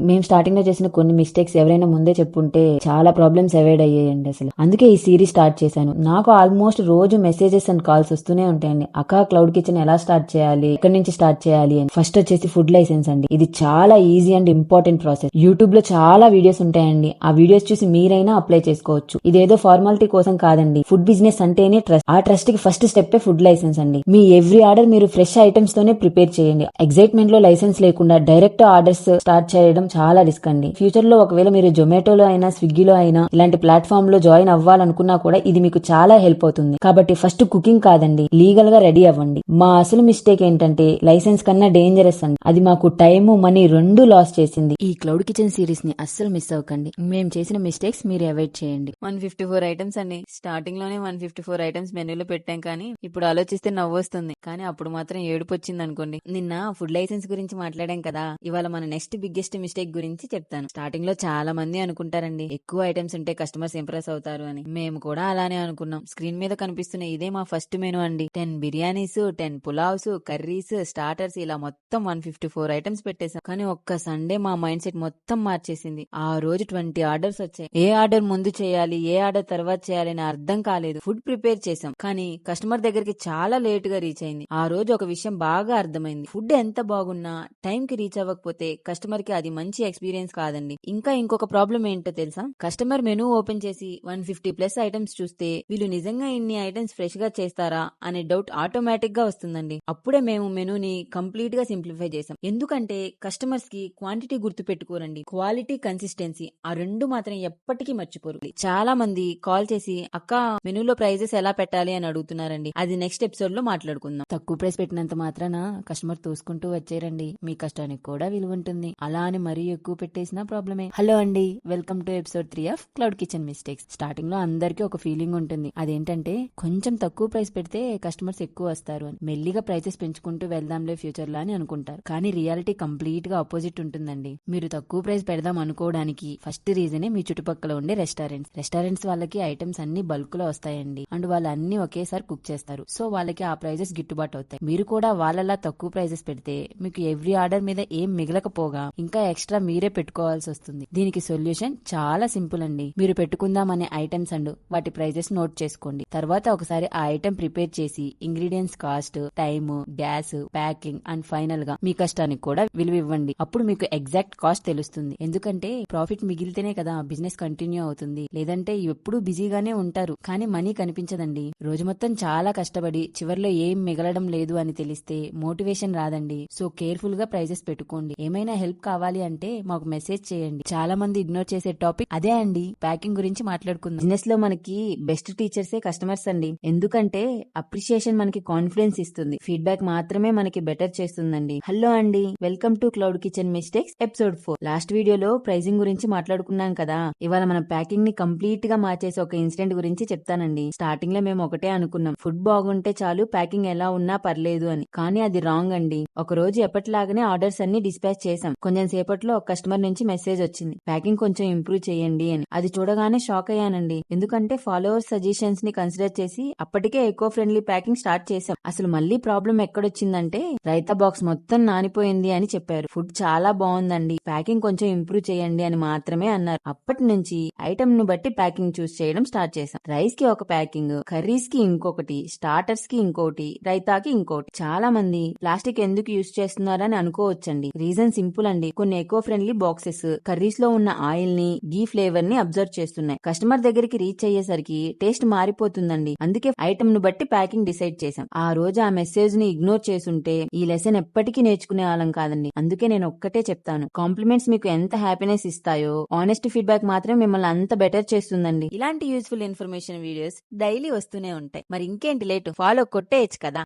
మేము స్టార్టింగ్ లో చేసిన కొన్ని మిస్టేక్స్ ఎవరైనా ముందే చెప్పుంటే చాలా ప్రాబ్లమ్స్ అవాయిడ్ అయ్యాయండి అసలు. అందుకే ఈ సిరీస్ స్టార్ట్ చేశాను. నాకు ఆల్మోస్ట్ రోజు మెసేజెస్ అండ్ కాల్స్ వస్తూనే ఉంటాయండి. అక్క క్లౌడ్ కిచెన్ ఎలా స్టార్ట్ చేయాలి, ఎక్కడి నుంచి స్టార్ట్ చేయాలి అని. ఫస్ట్ వచ్చేసి ఫుడ్ లైసెన్స్ అండి. ఇది చాలా easy and important process. YouTube లో చాలా వీడియోస్ ఉంటాయండి. ఆ వీడియోస్ చూసి మీరైనా అప్లై చేసుకోవచ్చు. ఇదేదో ఫార్మాలిటీ కోసం కాదండి. ఫుడ్ బిజినెస్ అంటేనే ట్రస్ట్. ఆ ట్రస్ట్ కి ఫస్ట్ స్టెప్ ఫుడ్ లైసెన్స్ అండి. మీ ఎవ్రీ ఆర్డర్ మీరు ఫ్రెష్ ఐటమ్స్ తోనే ప్రిపేర్ చేయండి. ఎగ్జైట్మెంట్ లో లైసెన్స్ లేకుండా డైరెక్ట్ ఆర్డర్స్ స్టార్ట్ చేయడం చాలా రిస్క్ అండి. ఫ్యూచర్ లో ఒకవేళ మీరు జొమాటోలో అయినా స్విగ్గీలో అయినా ఇలాంటి ప్లాట్ఫామ్ లో జాయిన్ అవ్వాలనుకున్నా కూడా ఇది మీకు చాలా హెల్ప్ అవుతుంది. కాబట్టి ఫస్ట్ కుకింగ్ కాదండి, లీగల్ గా రెడీ అవ్వండి. మా అసలు మిస్టేక్ ఏంటంటే లైసెన్స్ కన్నా డేంజరస్ అండి. అది మాకు టైమ్ మనీ రెండు లాస్ చేసింది. ఈ క్లౌడ్ కిచెన్ సిరీస్ ని అస్సలు మిస్ అవ్వకండి. మేము చేసిన మిస్టేక్స్ మీరు అవాయిడ్ చేయండి. 154 ఐటమ్స్ అండి. స్టార్టింగ్ లోనే 154 ఐటమ్స్ మెనూలో పెట్టాం, కానీ ఇప్పుడు ఆలోచిస్తే నవ్వొస్తుంది. కానీ అప్పుడు మాత్రం ఏడుపు వచ్చింది అనుకోండి. నిన్న ఫుడ్ లైసెన్స్ గురించి మాట్లాడాం కదా, ఇవాళ మన నెక్స్ట్ బిగ్గెస్ట్ మిస్టేక్ గురించి చెప్తాను. స్టార్టింగ్ లో చాలా మంది అనుకుంటారండి ఎక్కువ ఐటమ్స్ ఉంటే కస్టమర్స్ ఇంప్రెస్ అవుతారు అని. మేము కూడా అలానే అనుకున్నాం. స్క్రీన్ మీద కనిపిస్తున్న ఇదే మా ఫస్ట్ మెనూ అండి. 10 బిర్యానీస్, 10 పులావ్స్, కర్రీస్, స్టార్టర్స్, ఇలా మొత్తం 154 ఐటమ్స్ పెట్టేశాం. కానీ ఒక్క సండే మా మైండ్ సెట్ మొత్తం మార్చేసింది. ఆ రోజు 20 ఆర్డర్స్ వచ్చాయి. ఏ ఆర్డర్ ముందు చేయాలి, ఏ ఆర్డర్ తర్వాత చేయాలి అని అర్థం కాలేదు. ఫుడ్ ప్రిపేర్ చేసాం, కానీ కస్టమర్ దగ్గరికి చాలా లేట్ గా రీచ్ అయింది. ఆ రోజు ఒక విషయం బాగా అర్థమైంది. ఫుడ్ ఎంత బాగున్నా టైం కి రీచ్ అవ్వకపోతే కస్టమర్ కి అది మంచి ఎక్స్పీరియన్స్ కాదండి. ఇంకా ఇంకొక ప్రాబ్లం ఏంటో తెలుసా? కస్టమర్ మెనూ ఓపెన్ చేసి 150+ ఐటమ్స్ చూస్తే వీళ్ళు నిజంగా ఇన్ని ఐటమ్స్ ఫ్రెష్ గా చేస్తారా అనే డౌట్ ఆటోమేటిక్ గా వస్తుందండి. అప్పుడే మేము మెనూని కంప్లీట్ గా సింప్లిఫై చేసాం. ఎందుకంటే కస్టమర్స్ కి క్వాంటిటీ గుర్తు పెట్టుకోరండి, క్వాలిటీ, కన్సిస్టెన్సీ ఆ రెండు మాత్రం ఎప్పటికీ మర్చిపోరు. చాలా మంది కాల్ చేసి అక్క మెనూలో ప్రైజెస్ ఎలా పెట్టాలి అని అడుగుతున్నారండి. అది నెక్స్ట్ ఎపిసోడ్ లో మాట్లాడుకుందాం. తక్కువ ప్రైస్ పెట్టినంత మాత్రాన కస్టమర్ తోసుకుంటూ వచ్చేరండి. మీ కష్టానికి కూడా విలువ ఉంటుంది. అలా అని మరీ ఎక్కువ పెట్టేసినా ప్రాబ్లమే. హలో అండి, welcome to episode 3 of cloud kitchen mistakes. Starting లో అందరికీ ఒక ఫీలింగ్ ఉంటుంది. అదేంటంటే కొంచెం తక్కువ ప్రైస్ పెడితే కస్టమర్స్ ఎక్కువ వస్తారు అని. మెల్లిగా ప్రైసెస్ పెంచుకుంటూ వెళ్దాంలే ఫ్యూచర్ లో అని అనుకుంటారు. కానీ రియాలిటీ కంప్లీట్ గా ఆపోజిట్ ఉంటుందండి. మీరు తక్కువ ప్రైస్ పెడదాం అనుకోవడానికి ఫస్ట్ రీజనే మీ చుట్టుపక్కల ఉండే రెస్టారెంట్స్ వాళ్ళకి ఐటమ్స్ అన్ని బల్క్ లో వస్తాయండి. అండ్ వాళ్ళు అన్ని ఒకేసారి కుక్ చేస్తారు. సో వాళ్ళకి ఆ ప్రైజెస్ గిట్టుబాటు అవుతాయి. మీరు కూడా వాళ్ళలా తక్కువ ప్రైజెస్ పెడితే మీకు ఎవ్రీ ఆర్డర్ మీద ఏం మిగలకపోగా ఇంకా ఎక్స్ట్రా మీరే పెట్టుకోవాల్సి వస్తుంది. దీనికి సొల్యూషన్ చాలా సింపుల్ అండి. మీరు పెట్టుకుందాం అనే ఐటమ్స్ అండ్ వాటి ప్రైజెస్ నోట్ చేసుకోండి. తర్వాత ఒకసారి ఆ ఐటమ్ ప్రిపేర్ చేసి ingredients cost, time, gas, packing and final గా మీ కష్టానికి కూడా విలువ ఇవ్వండి. అప్పుడు మీకు ఎగ్జాక్ట్ కాస్ట్ తెలుస్తుంది. ఎందుకంటే ప్రాఫిట్ మిగిలితేనే కదా బిజినెస్ కంటిన్యూ అవుతుంది. లేదంటే ఎప్పుడూ బిజీగానే ఉంటారు, కానీ మనీ కనిపించదండి. రోజు మొత్తం చాలా కష్టపడి చివర్లో ఏం మిగలడం లేదు అని తెలిస్తే మోటివేషన్ రాదండి. సో కేర్ఫుల్ గా ప్రైజెస్ పెట్టుకోండి. ఏమైనా హెల్ప్ కావాలి అంటే మాకు మెసేజ్ చేయండి. చాలా మంది ఇగ్నోర్ చేసే టాపిక్ అదే అండి. ప్యాకింగ్ గురించి మాట్లాడుకుందాం. బిజినెస్ లో మనకి బెస్ట్ టీచర్సే కస్టమర్స్ అండి. ఎందుకంటే అప్రిషియేషన్ మనకి కాన్ఫిడెన్స్ ఇస్తుంది, ఫీడ్బ్యాక్ మాత్రమే మనకి బెటర్ చేస్తుందండి. హలో అండి, welcome to cloud kitchen mistakes episode 4. Last వీడియోలో ప్రైజింగ్ గురించి మాట్లాడుకున్నాం కదా. ఇవాళ మన ప్యాకింగ్ ని కంప్లీట్ గా మార్చేసి ఒక ఇన్సిడెంట్ గురించి చెప్తానండి. స్టార్టింగ్ లో మేము ఒకటే అనుకున్నాం, ఫుడ్ బాగుంటే చాలు, ప్యాకింగ్ ఎలా ఉన్నా పర్లేదు అని. కానీ అది రాంగ్ అండి. ఒక రోజు ఎప్పటిలాగానే ఆర్డర్స్ అన్ని డిస్పాచ్ చేసాం. కొంచెం సేపట్లో ఒక కస్టమర్ నుంచి మెసేజ్ వచ్చింది, ప్యాకింగ్ కొంచెం ఇంప్రూవ్ చేయండి అని. అది చూడగానే షాక్ అయ్యానండి. ఎందుకంటే ఫాలోవర్స్ సజెషన్స్ ని కన్సిడర్ చేసి అప్పటికే ఎకో ఫ్రెండ్లీ ప్యాకింగ్ స్టార్ట్ చేసాం. అసలు మళ్ళీ ప్రాబ్లం ఎక్కడొచ్చిందంటే రైతా బాక్స్ మొత్తం నానిపోయింది అని చెప్పారు. ఫుడ్ చాలా బాగుందండి, ప్యాకింగ్ కొంచెం ఇంప్రూవ్ చేయండి అని మాత్రమే అన్నారు. అప్పటి నుంచి ఐటమ్ ను బట్టి ప్యాకింగ్ చూస్ చేయడం స్టార్ట్ చేసాం. రైస్ కి ఒక ప్యాకింగ్, కర్రీస్ కి ఇంకొకటి, స్టార్టర్స్ కి ఇంకోటి, రైతాకి ఇంకోటి. చాలా మంది ప్లాస్టిక్ ఎందుకు యూజ్ చేస్తున్నారని అనుకోవచ్చండి. రీజన్ సింపుల్ అండి. కొన్ని ఎకో ఫ్రెండ్లీ బాక్సెస్ కర్రీస్ లో ఉన్న ఆయిల్ ని, గీ ఫ్లేవర్ ని అబ్జర్వ్ చేస్తున్నాయి. కస్టమర్ దగ్గరికి రీచ్ అయ్యేసరికి టేస్ట్ మారిపోతుందండి. అందుకే ఐటమ్ ను బట్టి ప్యాకింగ్ డిసైడ్ చేసాం. ఆ రోజు ఆ మెసేజ్ ని ఇగ్నోర్ చేసుంటే ఈ లెసన్ ఎప్పటికీ నేర్చుకునే వాళ్ళం కాదండి. అందుకే నేను ఒక్కటే చెప్తాను, కాంప్లిమెంట్స్ మీకు ఎంత హ్యాపీనెస్ ఇస్తాయో ఆనెస్ట్ ఫీడ్బ్యాక్ మాత్రం మిమ్మల్ని అంత బెటర్ చేస్తుందండి. ఇలాంటి యూస్ఫుల్ ఇన్ఫర్మేషన్ వీడియోస్ డైలీ వస్తూనే ఉంటాయి. మరి ఇంకేంటి లేటు, ఫాలో కొట్టేయచ్చు కదా.